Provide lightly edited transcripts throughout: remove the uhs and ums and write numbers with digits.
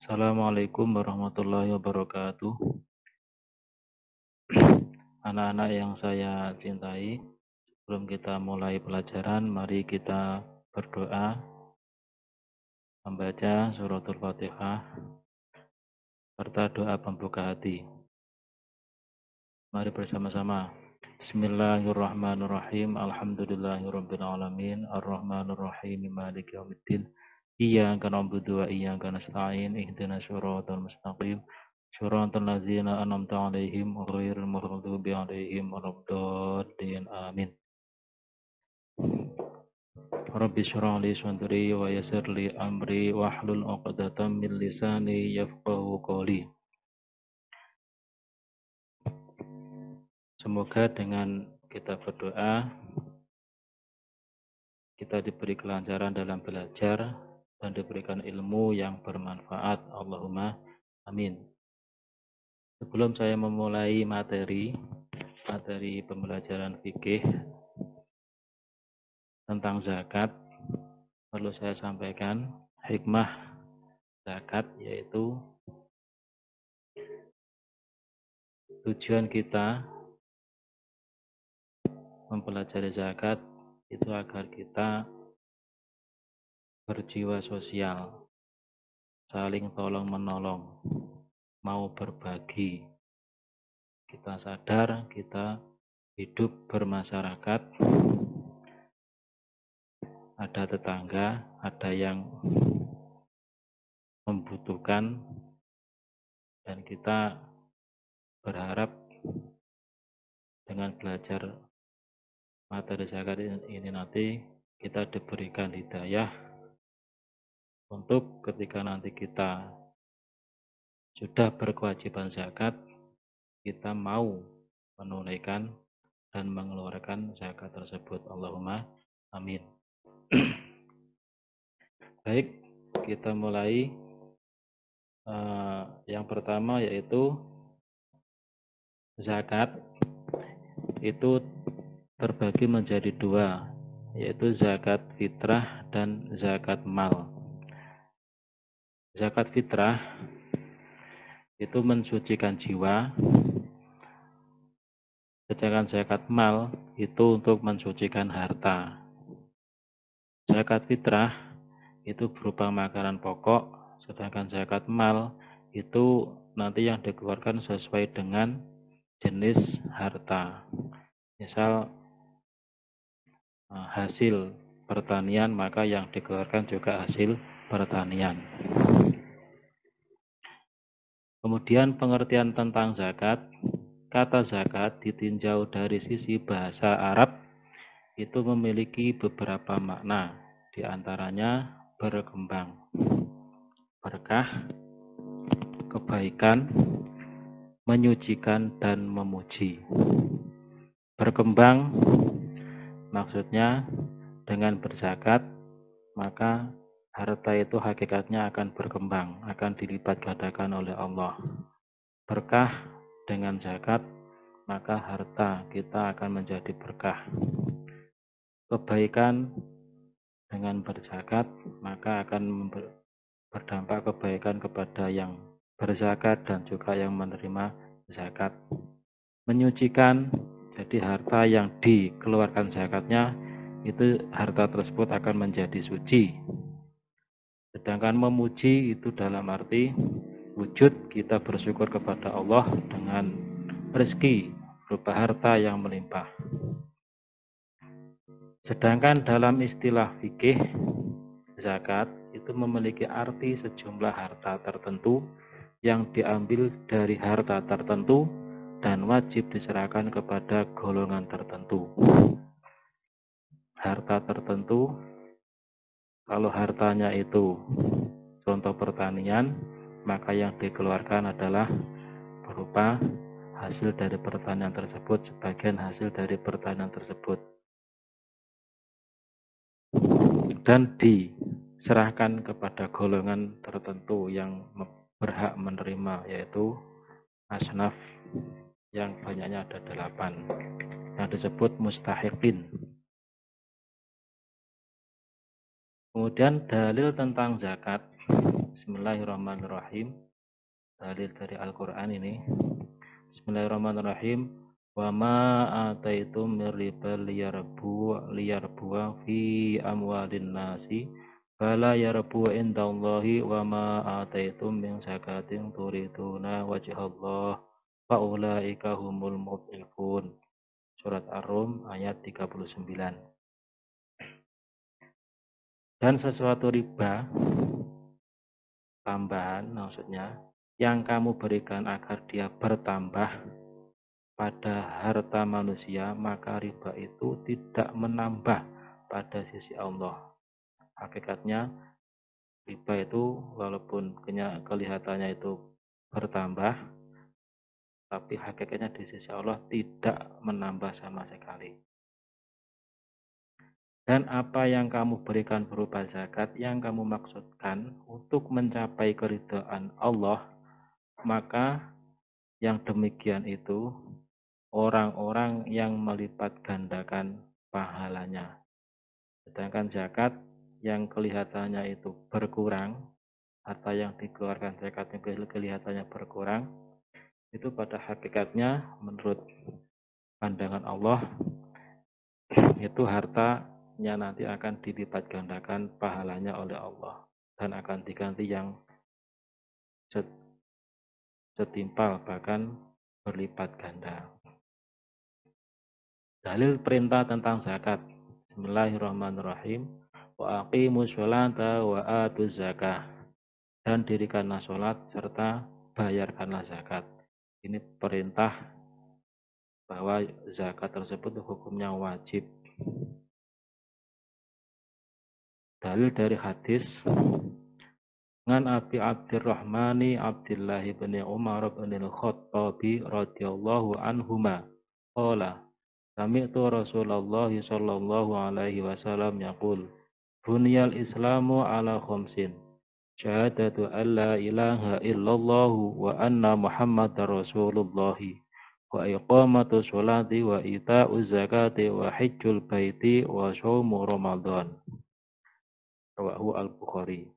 Assalamualaikum warahmatullahi wabarakatuh. Anak-anak yang saya cintai, sebelum kita mulai pelajaran, mari kita berdoa, membaca suratul Fatihah, serta doa pembuka hati. Mari bersama-sama. Bismillahirrahmanirrahim. Alhamdulillahirrabbilalamin. Ar-Rahmanirrahim. Maliki yaumiddin. Iyyaka na'budu wa iyyaka nasta'in. Ihdinas siratal mustaqim. Siratal ladzina an'amta 'alaihim ghairil maghdubi 'alaihim waladdallin. Amin. Rabbi shrah li sadri wa yassir li amri wahlul 'uqdatam min lisani yafqahu qawli. Semoga dengan kita berdoa, kita diberi kelancaran dalam belajar dan diberikan ilmu yang bermanfaat. Allahumma amin. Sebelum saya memulai materi pembelajaran fikih tentang zakat, perlu saya sampaikan hikmah zakat, yaitu tujuan kita mempelajari zakat itu agar kita berjiwa sosial, saling tolong menolong, mau berbagi. Kita sadar kita hidup bermasyarakat, ada tetangga, ada yang membutuhkan, dan kita berharap dengan belajar materi zakat ini nanti kita diberikan hidayah untuk ketika nanti kita sudah berkewajiban zakat, kita mau menunaikan dan mengeluarkan zakat tersebut. Allahumma amin. Baik, kita mulai. Yang pertama yaitu zakat itu terbagi menjadi dua, yaitu zakat fitrah dan zakat mal. Zakat fitrah itu mensucikan jiwa, sedangkan zakat mal itu untuk mensucikan harta. Zakat fitrah itu berupa makanan pokok, sedangkan zakat mal itu nanti yang dikeluarkan sesuai dengan jenis harta. Misal hasil pertanian, maka yang dikeluarkan juga hasil pertanian. Kemudian pengertian tentang zakat. Kata zakat ditinjau dari sisi bahasa Arab itu memiliki beberapa makna, diantaranya berkembang, berkah, kebaikan, menyucikan, dan memuji. Berkembang maksudnya dengan berzakat maka harta itu hakikatnya akan berkembang, akan dilipat gandakan oleh Allah. Berkah dengan zakat maka harta kita akan menjadi berkah. Kebaikan dengan berzakat maka akan berdampak kebaikan kepada yang berzakat dan juga yang menerima zakat. Menyucikan, jadi harta yang dikeluarkan zakatnya itu harta tersebut akan menjadi suci. Sedangkan memuji itu dalam arti wujud kita bersyukur kepada Allah dengan rezeki berupa harta yang melimpah. Sedangkan dalam istilah fikih, zakat itu memiliki arti sejumlah harta tertentu yang diambil dari harta tertentu dan wajib diserahkan kepada golongan tertentu. Harta tertentu, kalau hartanya itu contoh pertanian, maka yang dikeluarkan adalah berupa hasil dari pertanian tersebut, sebagian hasil dari pertanian tersebut, dan diserahkan kepada golongan tertentu yang berhak menerima, yaitu asnaf yang banyaknya ada 8, yang disebut mustahiqin. Kemudian dalil tentang zakat. Bismillahirrahmanirrahim. Dalil dari Al-Quran ini. Bismillahirrahmanirrahim. Wa ma ataitum min riba liyarbu fi amwalin nasi fala yarbu indallahi wa ma ataitum min zakatin turiduna wajhallah fa ulaika humul mudhifun. Surat Ar-Rum ayat 39. Dan sesuatu riba tambahan maksudnya yang kamu berikan agar dia bertambah pada harta manusia, maka riba itu tidak menambah pada sisi Allah. Hakikatnya riba itu walaupun kelihatannya itu bertambah, tapi hakikatnya di sisi Allah tidak menambah sama sekali. Dan apa yang kamu berikan berupa zakat yang kamu maksudkan untuk mencapai keridhaan Allah, maka yang demikian itu orang-orang yang melipat gandakan pahalanya. Sedangkan zakat yang kelihatannya itu berkurang, harta yang dikeluarkan zakat yang kelihatannya berkurang, itu pada hakikatnya menurut pandangan Allah itu hartanya nanti akan dilipat gandakan pahalanya oleh Allah dan akan diganti yang setimpal bahkan berlipat ganda. Dalil perintah tentang zakat. Bismillahirrahmanirrahim. Wa aqimus sholata wa atuz zakah. Dan dirikanlah sholat serta bayarkanlah zakat. Ini perintah bahwa zakat tersebut hukumnya wajib. Dalil dari hadis ngan Abi Abdurrahmani Abdullah bin Umar bin Al-Khattabi radhiyallahu anhuma qala sami'tu Rasulullah sallallahu alaihi wasallam yaqul bunyal islamu ala khamsin syahadatu an la ilaha illallah wa anna muhammadar rasulullah wa iqamatu sholati wa ita'uz zakati wa hajjul baiti wa shaumu ramadan. Rawahu Al-Bukhari.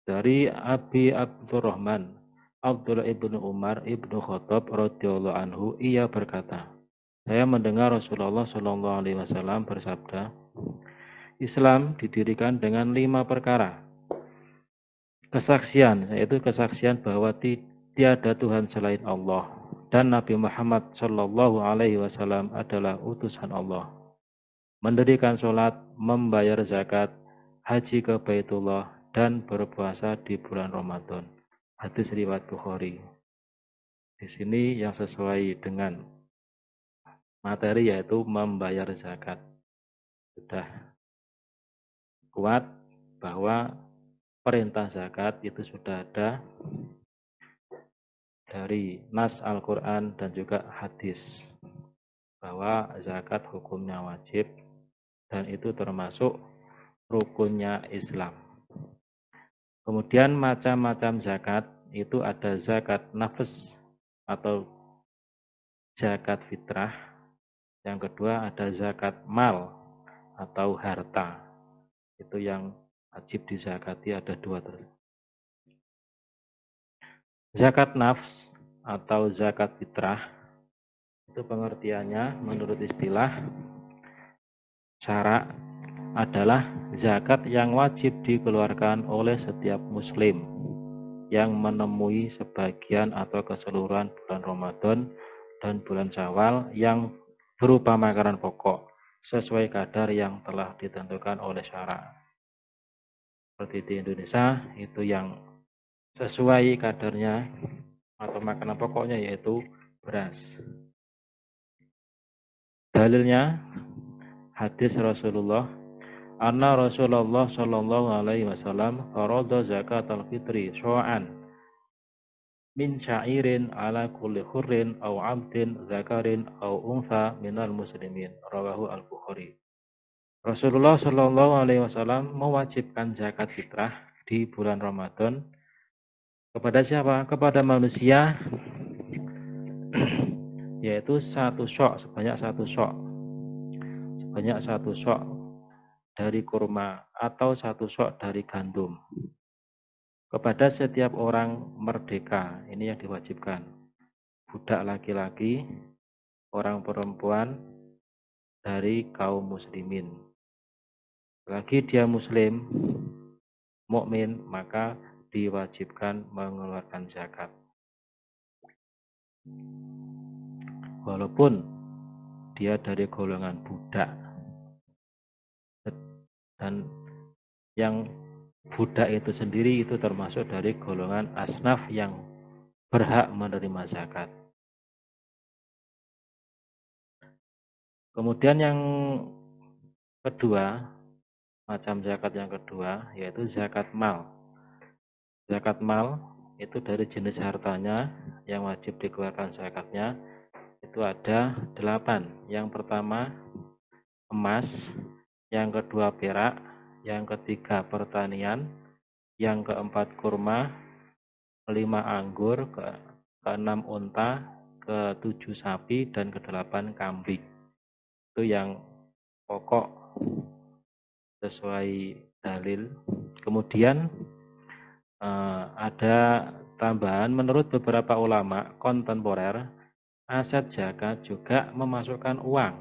Dari Abi Abdurrahman Abdullah ibnu Umar ibnu Khattab radhiyallahu anhu, ia berkata, saya mendengar Rasulullah Shallallahu Alaihi Wasallam bersabda, Islam didirikan dengan 5 perkara. Kesaksian, yaitu kesaksian bahwa tiada Tuhan selain Allah dan Nabi Muhammad Shallallahu Alaihi Wasallam adalah utusan Allah. Mendirikan sholat, membayar zakat, haji ke Baitullah, dan berpuasa di bulan Ramadan. Hadis riwayat Bukhari. Di sini yang sesuai dengan materi yaitu membayar zakat. Sudah kuat bahwa perintah zakat itu sudah ada dari nas Al-Quran dan juga hadis. Bahwa zakat hukumnya wajib dan itu termasuk rukunnya Islam. Kemudian macam-macam zakat itu ada zakat nafs atau zakat fitrah. Yang kedua ada zakat mal atau harta. Itu yang wajib dizakati ada 2 terus. Zakat nafs atau zakat fitrah itu pengertiannya menurut istilah syara adalah zakat yang wajib dikeluarkan oleh setiap muslim yang menemui sebagian atau keseluruhan bulan Ramadan dan bulan Syawal yang berupa makanan pokok sesuai kadar yang telah ditentukan oleh syara. Seperti di Indonesia itu yang sesuai kadarnya atau makanan pokoknya yaitu beras. Dalilnya hadis Rasulullah anna Rasulullah sallallahu alaihi wasallam farada zakatal fitri syu'an min sya'irin ala kulli khurrin aw 'abdin zakarin aw untha minal muslimin. Rawahu Al-Bukhari. Rasulullah sallallahu alaihi wasallam mewajibkan zakat fitrah di bulan Ramadan kepada siapa? Kepada manusia yaitu 1 syok, sebanyak 1 syok. Sebanyak 1 syok dari kurma atau 1 syok dari gandum. kepada setiap orang merdeka. Ini yang diwajibkan. Budak laki-laki, orang perempuan dari kaum muslimin. Lagi dia muslim, mukmin, maka diwajibkan mengeluarkan zakat. Walaupun dia dari golongan budak. Dan yang budak itu sendiri itu termasuk dari golongan asnaf yang berhak menerima zakat. Kemudian yang kedua, macam zakat yang kedua, yaitu zakat mal. Zakat mal itu dari jenis hartanya yang wajib dikeluarkan zakatnya itu ada 8. Yang pertama emas, yang kedua perak, yang ketiga pertanian, yang keempat kurma, 5 anggur, keenam unta, ke-7 sapi, dan ke-8 kambing. Itu yang pokok sesuai dalil. Kemudian ada tambahan menurut beberapa ulama kontemporer, aset zakat juga memasukkan uang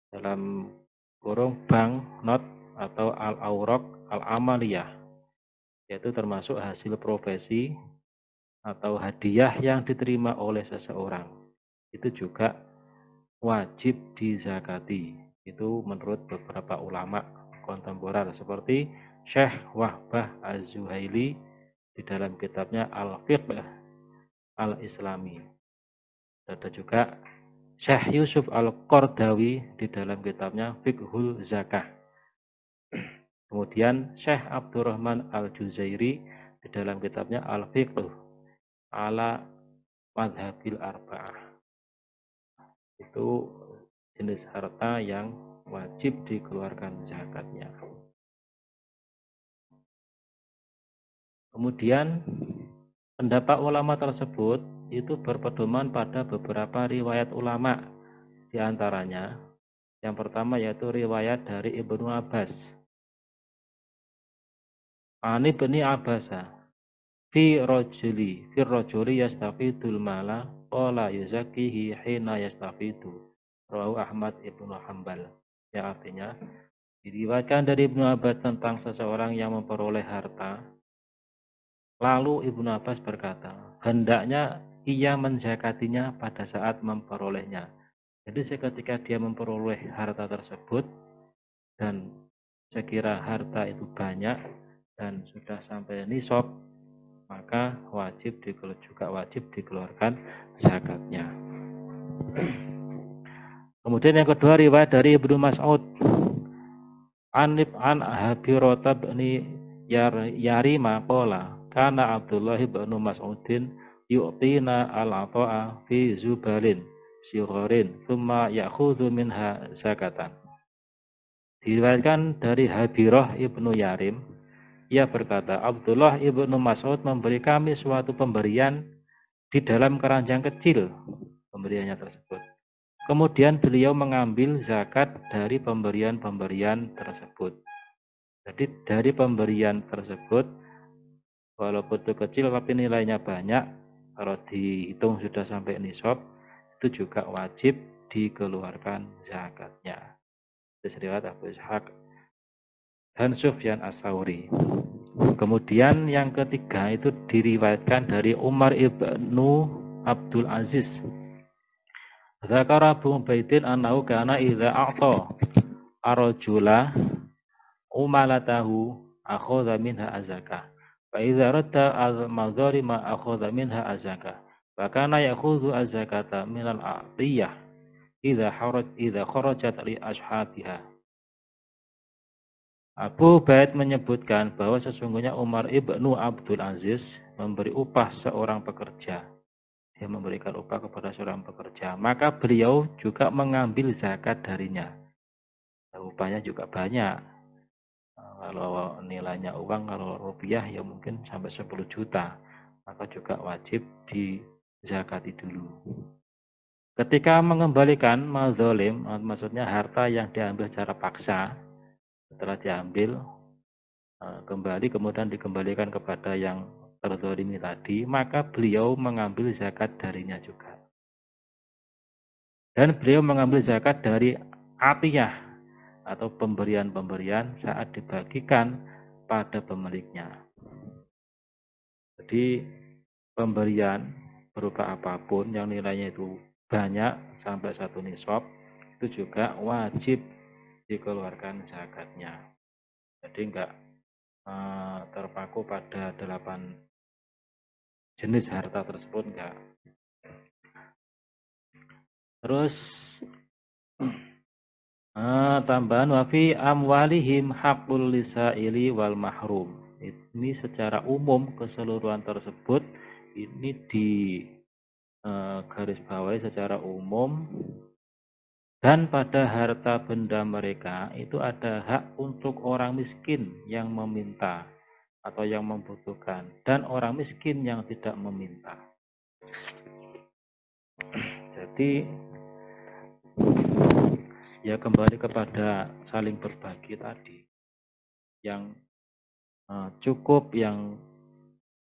dalam kurung bank not atau al-awraq al-amaliyah, yaitu termasuk hasil profesi atau hadiah yang diterima oleh seseorang. Itu juga wajib dizakati. Itu menurut beberapa ulama kontemporer seperti Syekh Wahbah Az-Zuhaili di dalam kitabnya Al-Fiqh Al-Islami. Ada juga Syekh Yusuf Al-Qardawi di dalam kitabnya Fiqhul Zakah. Kemudian Syekh Abdurrahman Al-Juzairi di dalam kitabnya Al-Fiqh ala Madhabil Arba'ah. Itu jenis harta yang wajib dikeluarkan zakatnya. Kemudian pendapat ulama tersebut itu berpedoman pada beberapa riwayat ulama. Di antaranya yang pertama yaitu riwayat dari Ibnu Abbas. Ani bin Abbasa fi rajuli yastafidul mala qala yuzakihi hina yastafidu. Rawahu Ahmad Ibnu Hanbal. Yang artinya diriwayatkan dari Ibnu Abbas tentang seseorang yang memperoleh harta. Lalu Ibnu Abbas berkata, hendaknya ia menzakatinya pada saat memperolehnya. Jadi ketika dia memperoleh harta tersebut dan sekira harta itu banyak dan sudah sampai nisab, maka juga wajib dikeluarkan zakatnya. Kemudian yang kedua riwayat dari Ibnu Mas'ud an Habirata bin Yarima qala kana Abdullah bin Mas'udin yu'tina al-ata'a fi zubalin syugharin thumma ya'khudhu minha zakatan. Diriwayatkan dari Habirah Ibnu Yarim, ia berkata, Abdullah Ibnu Mas'ud memberi kami suatu pemberian di dalam keranjang kecil, pemberiannya tersebut. Kemudian beliau mengambil zakat dari pemberian-pemberian tersebut. Jadi dari pemberian tersebut, walaupun itu kecil tapi nilainya banyak, kalau dihitung sudah sampai nisab, itu juga wajib dikeluarkan zakatnya. Itu riwayat Abu Ishaq dan Sufyan Ats-Tsauri. Kemudian yang ketiga itu diriwayatkan dari Umar ibnu Abdul Aziz. Zakara Abu Ubaidin annahu kana idza a'ta ar-rajula umalatahu akhadha minha azakah. Fa idza radda al-madharima akhadha minha azakah. Wa kana ya'khudhu azakata min al-a'tiyah idza kharajat li ashabiha. Abu Ubaid menyebutkan bahwa sesungguhnya Umar ibnu Abdul Aziz memberi upah seorang pekerja. Dia memberikan upah kepada seorang pekerja. Maka beliau juga mengambil zakat darinya. Upahnya juga banyak. Kalau nilainya uang, kalau rupiah ya mungkin sampai 10 juta. Maka juga wajib dizakati dulu. Ketika mengembalikan madzalim, maksudnya harta yang diambil secara paksa, setelah diambil kembali kemudian dikembalikan kepada yang terzalimi tadi, maka beliau mengambil zakat darinya juga. Dan beliau mengambil zakat dari atiyah atau pemberian-pemberian saat dibagikan pada pemiliknya. Jadi pemberian berupa apapun yang nilainya itu banyak sampai 1 nisab itu juga wajib dikeluarkan zakatnya. Jadi enggak terpaku pada 8 jenis harta tersebut, enggak. Terus tambahan wafi amwalihim haqqul lisaili wal mahrum. Ini secara umum keseluruhan tersebut ini di garis bawahi secara umum, dan pada harta benda mereka itu ada hak untuk orang miskin yang meminta atau yang membutuhkan dan orang miskin yang tidak meminta. Jadi ya kembali kepada saling berbagi tadi. Yang cukup, yang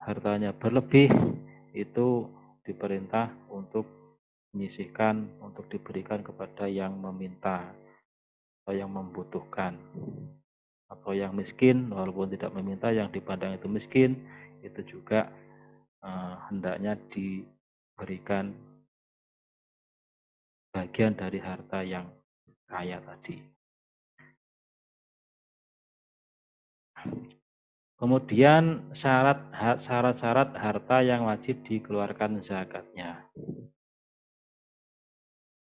hartanya berlebih itu diperintah untuk menyisihkan, untuk diberikan kepada yang meminta atau yang membutuhkan atau yang miskin, walaupun tidak meminta, yang dipandang itu miskin itu juga hendaknya diberikan bagian dari harta yang kaya tadi. Kemudian syarat-syarat harta yang wajib dikeluarkan zakatnya.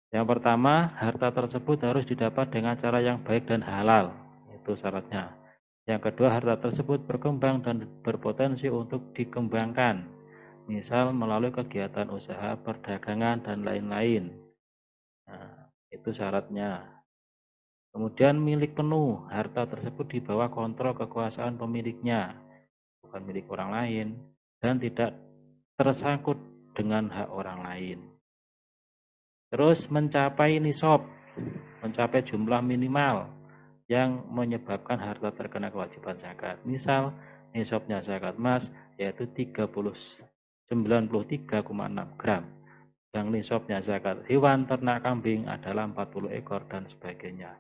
Yang pertama, harta tersebut harus didapat dengan cara yang baik dan halal. Itu syaratnya. Yang kedua, harta tersebut berkembang dan berpotensi untuk dikembangkan. Misal melalui kegiatan usaha, perdagangan, dan lain-lain. Nah, itu syaratnya. Kemudian milik penuh, harta tersebut di bawah kontrol kekuasaan pemiliknya, bukan milik orang lain, dan tidak tersangkut dengan hak orang lain. Terus mencapai nisab, mencapai jumlah minimal yang menyebabkan harta terkena kewajiban zakat. Misal nisabnya zakat emas yaitu 93,6 gram. Yang nisabnya zakat hewan ternak kambing adalah 40 ekor dan sebagainya.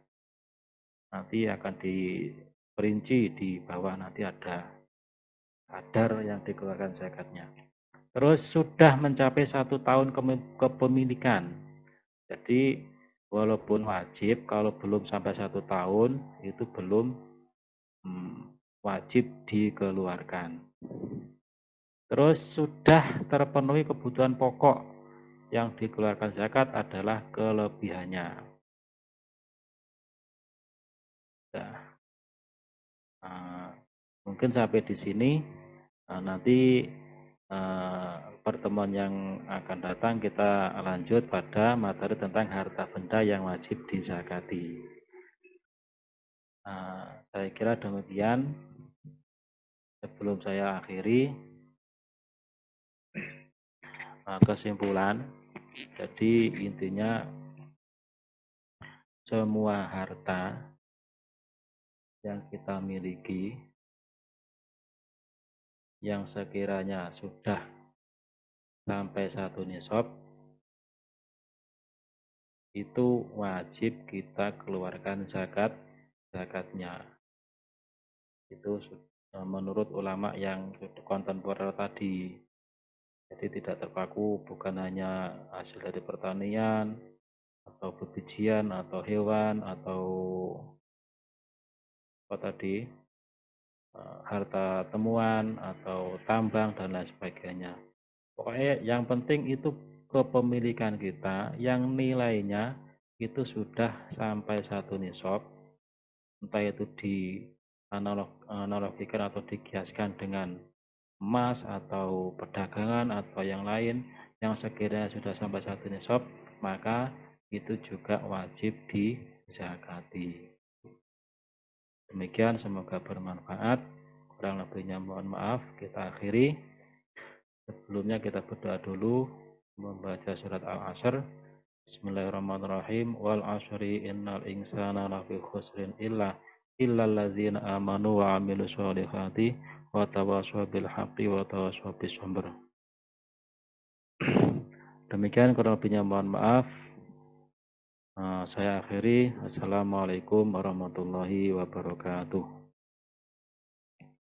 Nanti akan diperinci di bawah, nanti ada kadar yang dikeluarkan zakatnya. Terus sudah mencapai 1 tahun kepemilikan. Jadi walaupun wajib, kalau belum sampai 1 tahun itu belum wajib dikeluarkan. Terus sudah terpenuhi kebutuhan pokok, yang dikeluarkan zakat adalah kelebihannya. Nah, mungkin sampai di sini. Nanti pertemuan yang akan datang kita lanjut pada materi tentang harta benda yang wajib dizakati. Saya kira demikian. Sebelum saya akhiri, kesimpulan. Jadi intinya semua harta yang kita miliki yang sekiranya sudah sampai 1 nisab itu wajib kita keluarkan zakatnya. Itu menurut ulama yang kontemporer tadi. Jadi tidak terpaku bukan hanya hasil dari pertanian atau bebijian atau hewan atau apa tadi, harta temuan atau tambang dan lain sebagainya. Pokoknya yang penting itu kepemilikan kita yang nilainya itu sudah sampai 1 nisab, entah itu dianalogikan atau dikiaskan dengan emas atau perdagangan atau yang lain, yang sekiranya sudah sampai 1 nisab, maka itu juga wajib dizakati. Demikian, semoga bermanfaat. Kurang lebihnya mohon maaf. Kita akhiri. Sebelumnya kita berdoa dulu, membaca surat Al-Asr. Bismillahirrahmanirrahim. Wal asri innal insana lafi khusrin illa illal ladzina amanu wa 'amilus sholihati wa tawassaw bil haqqi wa tawassaw bis sabr. Demikian kurang lebihnya mohon maaf. Saya akhiri. Assalamualaikum warahmatullahi wabarakatuh.